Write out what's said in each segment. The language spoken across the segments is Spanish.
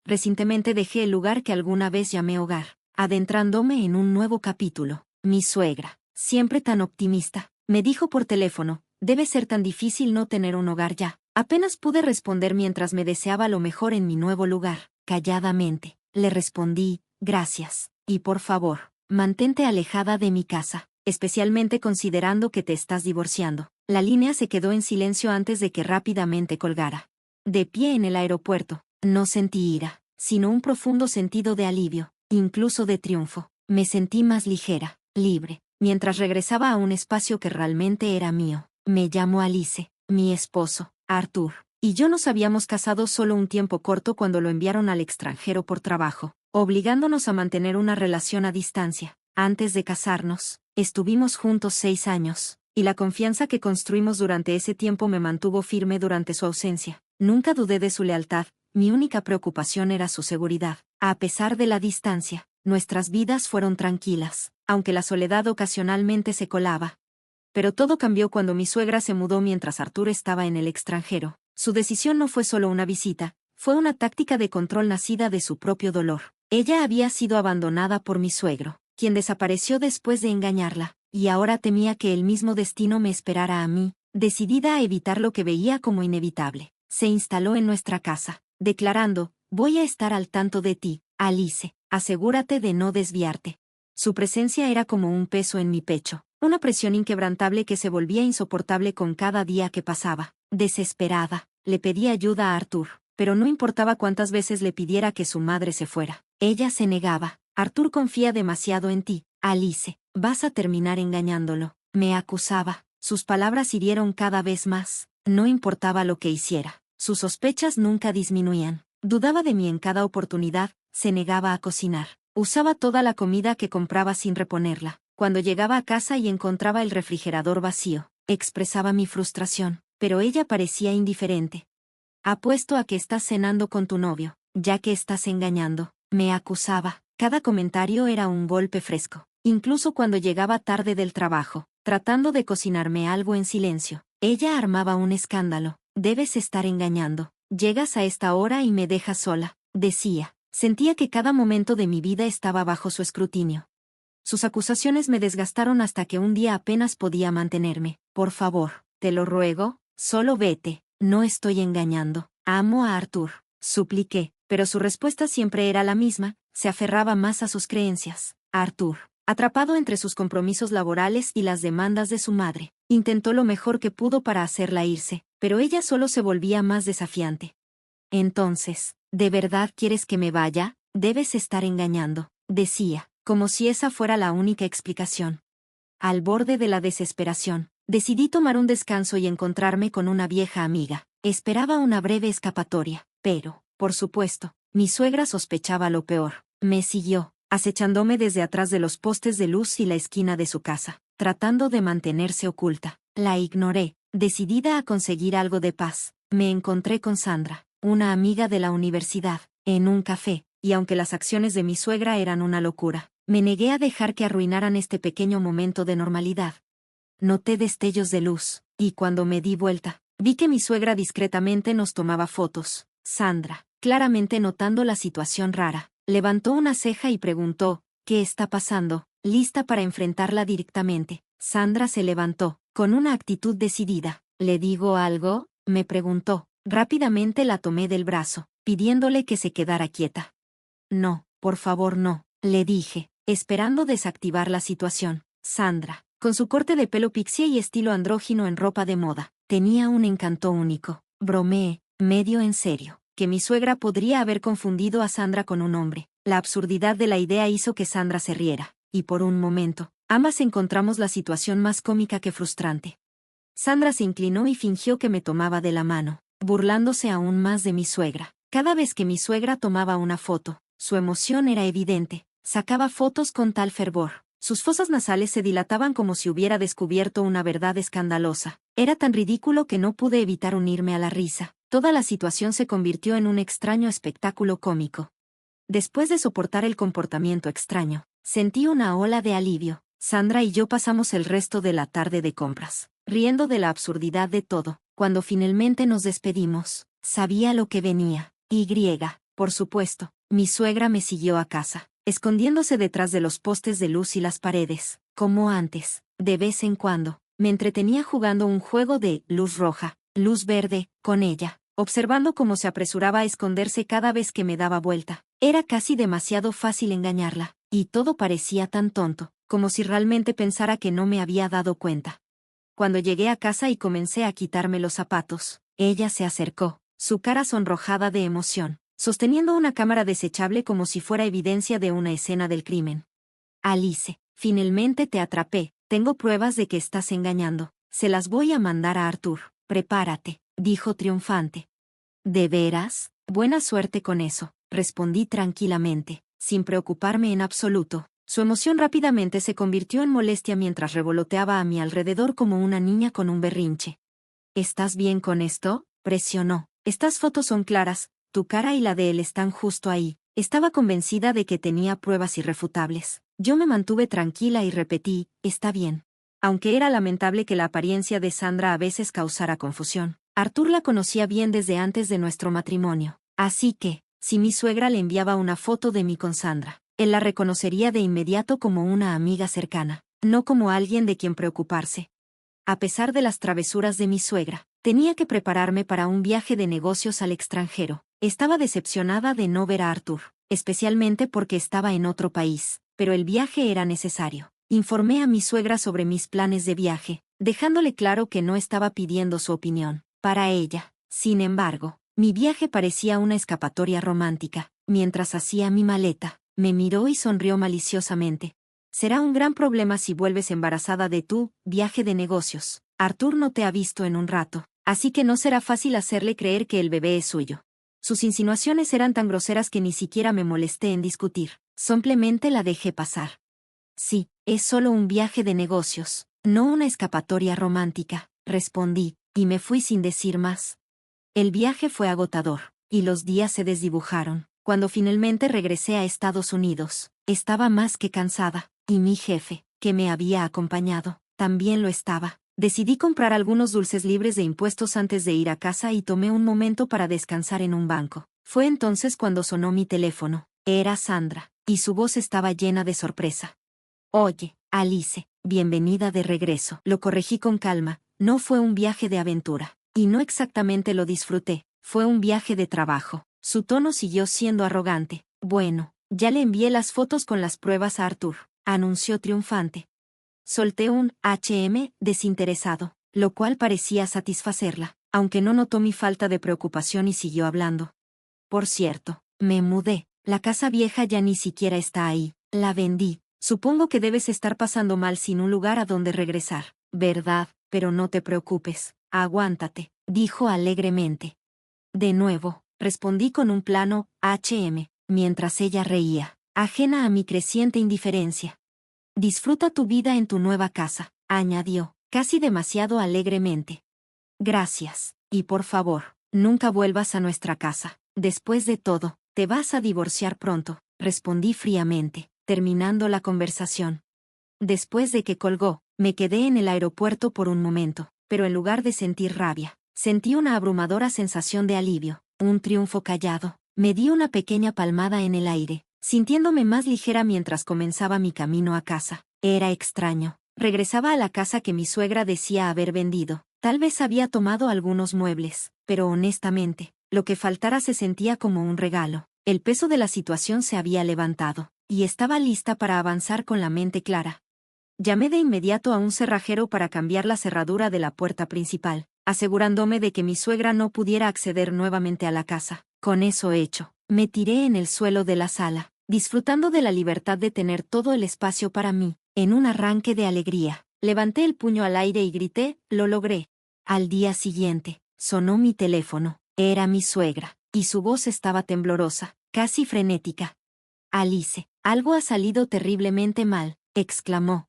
Recientemente dejé el lugar que alguna vez llamé hogar, adentrándome en un nuevo capítulo. Mi suegra, siempre tan optimista, me dijo por teléfono, debe ser tan difícil no tener un hogar ya. Apenas pude responder mientras me deseaba lo mejor en mi nuevo lugar. Calladamente, le respondí, gracias, y por favor, mantente alejada de mi casa, especialmente considerando que te estás divorciando. La línea se quedó en silencio antes de que rápidamente colgara. De pie en el aeropuerto, no sentí ira, sino un profundo sentido de alivio, incluso de triunfo. Me sentí más ligera, libre, mientras regresaba a un espacio que realmente era mío. Me llamo Alice, mi esposo, Arthur, y yo nos habíamos casado solo un tiempo corto cuando lo enviaron al extranjero por trabajo, obligándonos a mantener una relación a distancia. Antes de casarnos, estuvimos juntos 6 años, y la confianza que construimos durante ese tiempo me mantuvo firme durante su ausencia. Nunca dudé de su lealtad, mi única preocupación era su seguridad. A pesar de la distancia, nuestras vidas fueron tranquilas, aunque la soledad ocasionalmente se colaba. Pero todo cambió cuando mi suegra se mudó mientras Arthur estaba en el extranjero. Su decisión no fue solo una visita, fue una táctica de control nacida de su propio dolor. Ella había sido abandonada por mi suegro, quien desapareció después de engañarla, y ahora temía que el mismo destino me esperara a mí, decidida a evitar lo que veía como inevitable. Se instaló en nuestra casa, declarando, voy a estar al tanto de ti, Alice, asegúrate de no desviarte. Su presencia era como un peso en mi pecho, una presión inquebrantable que se volvía insoportable con cada día que pasaba. Desesperada, le pedí ayuda a Arthur, pero no importaba cuántas veces le pidiera que su madre se fuera. Ella se negaba. Arthur confía demasiado en ti, Alice, vas a terminar engañándolo. Me acusaba. Sus palabras hirieron cada vez más. No importaba lo que hiciera. Sus sospechas nunca disminuían. Dudaba de mí en cada oportunidad, se negaba a cocinar. Usaba toda la comida que compraba sin reponerla. Cuando llegaba a casa y encontraba el refrigerador vacío, expresaba mi frustración, pero ella parecía indiferente. Apuesto a que estás cenando con tu novio, ya que estás engañando, me acusaba. Cada comentario era un golpe fresco, incluso cuando llegaba tarde del trabajo, tratando de cocinarme algo en silencio. Ella armaba un escándalo. Debes estar engañando. Llegas a esta hora y me dejas sola, decía. Sentía que cada momento de mi vida estaba bajo su escrutinio. Sus acusaciones me desgastaron hasta que un día apenas podía mantenerme. Por favor, te lo ruego, solo vete. No estoy engañando. Amo a Arthur, supliqué, pero su respuesta siempre era la misma, se aferraba más a sus creencias. Arthur, atrapado entre sus compromisos laborales y las demandas de su madre, intentó lo mejor que pudo para hacerla irse, pero ella solo se volvía más desafiante. Entonces, ¿de verdad quieres que me vaya? Debes estar engañando, decía, como si esa fuera la única explicación. Al borde de la desesperación, decidí tomar un descanso y encontrarme con una vieja amiga. Esperaba una breve escapatoria, pero, por supuesto, mi suegra sospechaba lo peor. Me siguió, acechándome desde atrás de los postes de luz y la esquina de su casa, tratando de mantenerse oculta. La ignoré, decidida a conseguir algo de paz. Me encontré con Sandra, una amiga de la universidad, en un café, y aunque las acciones de mi suegra eran una locura, me negué a dejar que arruinaran este pequeño momento de normalidad. Noté destellos de luz, y cuando me di vuelta, vi que mi suegra discretamente nos tomaba fotos. Sandra, claramente notando la situación rara, levantó una ceja y preguntó, ¿qué está pasando? Lista para enfrentarla directamente. Sandra se levantó, con una actitud decidida. ¿Le digo algo?, me preguntó. Rápidamente la tomé del brazo, pidiéndole que se quedara quieta. No, por favor no, le dije, esperando desactivar la situación. Sandra, con su corte de pelo pixie y estilo andrógino en ropa de moda, tenía un encanto único. Bromeé, medio en serio, que mi suegra podría haber confundido a Sandra con un hombre. La absurdidad de la idea hizo que Sandra se riera, y por un momento, ambas encontramos la situación más cómica que frustrante. Sandra se inclinó y fingió que me tomaba de la mano, burlándose aún más de mi suegra. Cada vez que mi suegra tomaba una foto, su emoción era evidente. Sacaba fotos con tal fervor. Sus fosas nasales se dilataban como si hubiera descubierto una verdad escandalosa. Era tan ridículo que no pude evitar unirme a la risa. Toda la situación se convirtió en un extraño espectáculo cómico. Después de soportar el comportamiento extraño, sentí una ola de alivio. Sandra y yo pasamos el resto de la tarde de compras, riendo de la absurdidad de todo. Cuando finalmente nos despedimos, sabía lo que venía. Por supuesto, mi suegra me siguió a casa, escondiéndose detrás de los postes de luz y las paredes, como antes. De vez en cuando, me entretenía jugando un juego de luz roja, luz verde, con ella, observando cómo se apresuraba a esconderse cada vez que me daba vuelta. Era casi demasiado fácil engañarla, y todo parecía tan tonto, como si realmente pensara que no me había dado cuenta. Cuando llegué a casa y comencé a quitarme los zapatos, ella se acercó, su cara sonrojada de emoción, sosteniendo una cámara desechable como si fuera evidencia de una escena del crimen. Alice, finalmente te atrapé, tengo pruebas de que estás engañando, se las voy a mandar a Arthur, prepárate, dijo triunfante. ¿De veras? Buena suerte con eso, respondí tranquilamente, sin preocuparme en absoluto. Su emoción rápidamente se convirtió en molestia mientras revoloteaba a mi alrededor como una niña con un berrinche. ¿Estás bien con esto?, presionó. Estas fotos son claras, tu cara y la de él están justo ahí. Estaba convencida de que tenía pruebas irrefutables. Yo me mantuve tranquila y repetí, está bien. Aunque era lamentable que la apariencia de Sandra a veces causara confusión, Arthur la conocía bien desde antes de nuestro matrimonio. Así que, si mi suegra le enviaba una foto de mí con Sandra, él la reconocería de inmediato como una amiga cercana, no como alguien de quien preocuparse. A pesar de las travesuras de mi suegra, tenía que prepararme para un viaje de negocios al extranjero. Estaba decepcionada de no ver a Arthur, especialmente porque estaba en otro país, pero el viaje era necesario. Informé a mi suegra sobre mis planes de viaje, dejándole claro que no estaba pidiendo su opinión. Para ella, sin embargo, mi viaje parecía una escapatoria romántica. Mientras hacía mi maleta, me miró y sonrió maliciosamente. Será un gran problema si vuelves embarazada de tu viaje de negocios. Arthur no te ha visto en un rato, así que no será fácil hacerle creer que el bebé es suyo. Sus insinuaciones eran tan groseras que ni siquiera me molesté en discutir, simplemente la dejé pasar. Sí, es solo un viaje de negocios, no una escapatoria romántica, respondí, y me fui sin decir más. El viaje fue agotador, y los días se desdibujaron. Cuando finalmente regresé a Estados Unidos, estaba más que cansada, y mi jefe, que me había acompañado, también lo estaba. Decidí comprar algunos dulces libres de impuestos antes de ir a casa y tomé un momento para descansar en un banco. Fue entonces cuando sonó mi teléfono. Era Sandra, y su voz estaba llena de sorpresa. Oye, Alice, bienvenida de regreso. Lo corregí con calma, no fue un viaje de aventura, y no exactamente lo disfruté, fue un viaje de trabajo. Su tono siguió siendo arrogante. Bueno, ya le envié las fotos con las pruebas a Arthur, anunció triunfante. Solté un desinteresado, lo cual parecía satisfacerla, aunque no notó mi falta de preocupación y siguió hablando. Por cierto, me mudé, la casa vieja ya ni siquiera está ahí, la vendí. Supongo que debes estar pasando mal sin un lugar a donde regresar, ¿verdad? Pero no te preocupes, aguántate, dijo alegremente. De nuevo, respondí con un plano mientras ella reía, ajena a mi creciente indiferencia. Disfruta tu vida en tu nueva casa, añadió, casi demasiado alegremente. Gracias, y por favor, nunca vuelvas a nuestra casa. Después de todo, te vas a divorciar pronto, respondí fríamente, terminando la conversación. Después de que colgó, me quedé en el aeropuerto por un momento, pero en lugar de sentir rabia, sentí una abrumadora sensación de alivio, un triunfo callado. Me di una pequeña palmada en el aire, sintiéndome más ligera mientras comenzaba mi camino a casa. Era extraño. Regresaba a la casa que mi suegra decía haber vendido. Tal vez había tomado algunos muebles, pero honestamente, lo que faltara se sentía como un regalo. El peso de la situación se había levantado, y estaba lista para avanzar con la mente clara. Llamé de inmediato a un cerrajero para cambiar la cerradura de la puerta principal, asegurándome de que mi suegra no pudiera acceder nuevamente a la casa. Con eso hecho, me tiré en el suelo de la sala, disfrutando de la libertad de tener todo el espacio para mí. En un arranque de alegría, levanté el puño al aire y grité, lo logré. Al día siguiente, sonó mi teléfono. Era mi suegra, y su voz estaba temblorosa, casi frenética. Alice, algo ha salido terriblemente mal, exclamó.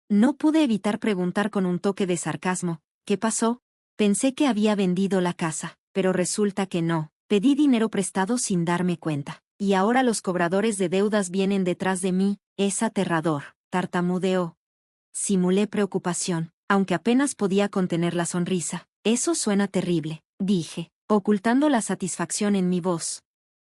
No pude evitar preguntar con un toque de sarcasmo, ¿qué pasó? Pensé que había vendido la casa, pero resulta que no. Pedí dinero prestado sin darme cuenta, y ahora los cobradores de deudas vienen detrás de mí. Es aterrador, tartamudeó. Simulé preocupación, aunque apenas podía contener la sonrisa. Eso suena terrible, dije, ocultando la satisfacción en mi voz.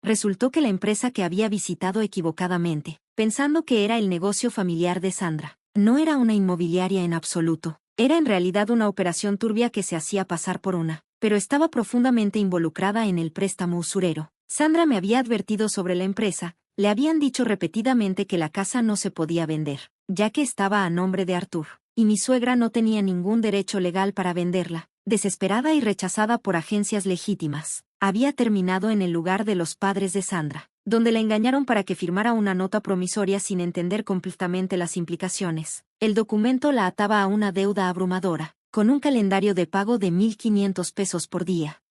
Resultó que la empresa que había visitado equivocadamente, pensando que era el negocio familiar de Sandra, no era una inmobiliaria en absoluto. Era en realidad una operación turbia que se hacía pasar por una, pero estaba profundamente involucrada en el préstamo usurero. Sandra me había advertido sobre la empresa, le habían dicho repetidamente que la casa no se podía vender, ya que estaba a nombre de Artur, y mi suegra no tenía ningún derecho legal para venderla. Desesperada y rechazada por agencias legítimas, había terminado en el lugar de los padres de Sandra, donde la engañaron para que firmara una nota promisoria sin entender completamente las implicaciones. El documento la ataba a una deuda abrumadora, con un calendario de pago de 1.500 pesos por día.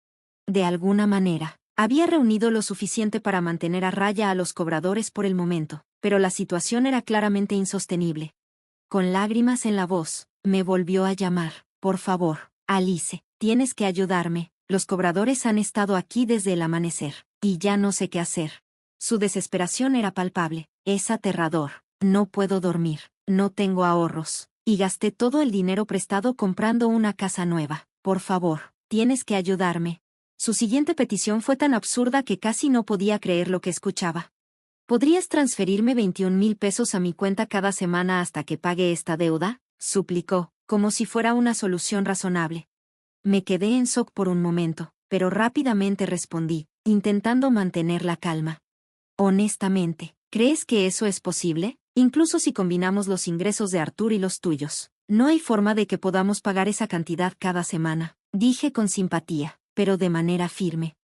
De alguna manera, había reunido lo suficiente para mantener a raya a los cobradores por el momento, pero la situación era claramente insostenible. Con lágrimas en la voz, me volvió a llamar. Por favor, Alice, tienes que ayudarme. Los cobradores han estado aquí desde el amanecer, y ya no sé qué hacer. Su desesperación era palpable. Es aterrador. No puedo dormir, no tengo ahorros, y gasté todo el dinero prestado comprando una casa nueva. Por favor, tienes que ayudarme. Su siguiente petición fue tan absurda que casi no podía creer lo que escuchaba. ¿Podrías transferirme 21,000 pesos a mi cuenta cada semana hasta que pague esta deuda? Suplicó, como si fuera una solución razonable. Me quedé en shock por un momento, pero rápidamente respondí, intentando mantener la calma. Honestamente, ¿crees que eso es posible? Incluso si combinamos los ingresos de Artur y los tuyos, no hay forma de que podamos pagar esa cantidad cada semana, dije con simpatía, pero de manera firme.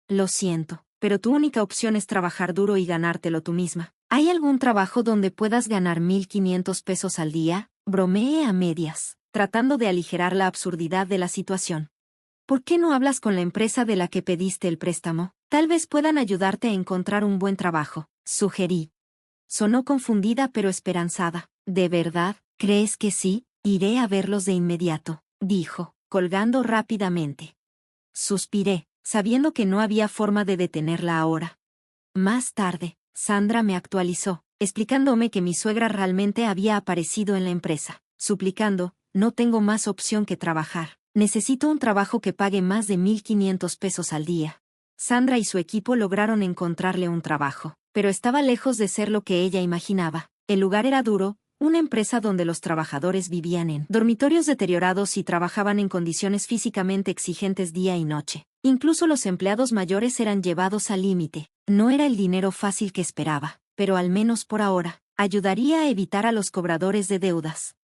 Lo siento, pero tu única opción es trabajar duro y ganártelo tú misma. ¿Hay algún trabajo donde puedas ganar 1.500 pesos al día? Bromeé a medias, tratando de aligerar la absurdidad de la situación. ¿Por qué no hablas con la empresa de la que pediste el préstamo? Tal vez puedan ayudarte a encontrar un buen trabajo, sugerí. Sonó confundida pero esperanzada. ¿De verdad? ¿Crees que sí? Iré a verlos de inmediato, dijo, colgando rápidamente. Suspiré, sabiendo que no había forma de detenerla ahora. Más tarde, Sandra me actualizó, explicándome que mi suegra realmente había aparecido en la empresa, suplicando, no tengo más opción que trabajar. Necesito un trabajo que pague más de 1.500 pesos al día. Sandra y su equipo lograron encontrarle un trabajo, pero estaba lejos de ser lo que ella imaginaba. El lugar era duro, una empresa donde los trabajadores vivían en dormitorios deteriorados y trabajaban en condiciones físicamente exigentes día y noche. Incluso los empleados mayores eran llevados al límite. No era el dinero fácil que esperaba, pero al menos por ahora, ayudaría a evitar a los cobradores de deudas.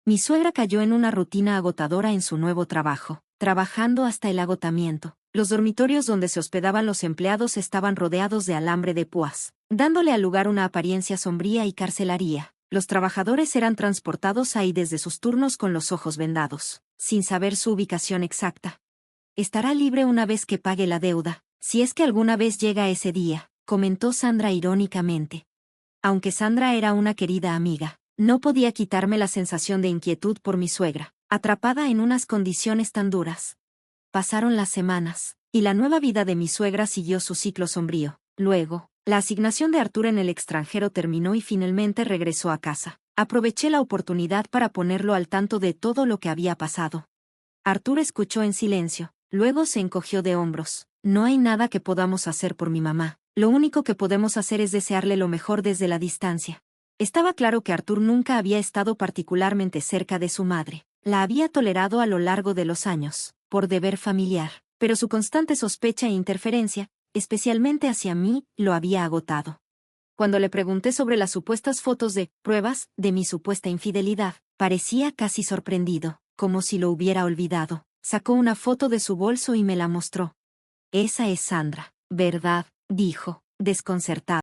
Mi suegra cayó en una rutina agotadora en su nuevo trabajo, trabajando hasta el agotamiento. Los dormitorios donde se hospedaban los empleados estaban rodeados de alambre de púas, dándole al lugar una apariencia sombría y carcelaría. Los trabajadores eran transportados ahí desde sus turnos con los ojos vendados, sin saber su ubicación exacta. Estará libre una vez que pague la deuda, si es que alguna vez llega ese día, comentó Sandra irónicamente. Aunque Sandra era una querida amiga, no podía quitarme la sensación de inquietud por mi suegra, atrapada en unas condiciones tan duras. Pasaron las semanas, y la nueva vida de mi suegra siguió su ciclo sombrío. Luego, la asignación de Artur en el extranjero terminó y finalmente regresó a casa. Aproveché la oportunidad para ponerlo al tanto de todo lo que había pasado. Artur escuchó en silencio, luego se encogió de hombros. No hay nada que podamos hacer por mi mamá. Lo único que podemos hacer es desearle lo mejor desde la distancia. Estaba claro que Artur nunca había estado particularmente cerca de su madre. La había tolerado a lo largo de los años, por deber familiar, pero su constante sospecha e interferencia, especialmente hacia mí, lo había agotado. Cuando le pregunté sobre las supuestas fotos de pruebas de mi supuesta infidelidad, parecía casi sorprendido, como si lo hubiera olvidado. Sacó una foto de su bolso y me la mostró. Esa es Sandra, ¿verdad?, dijo, desconcertado.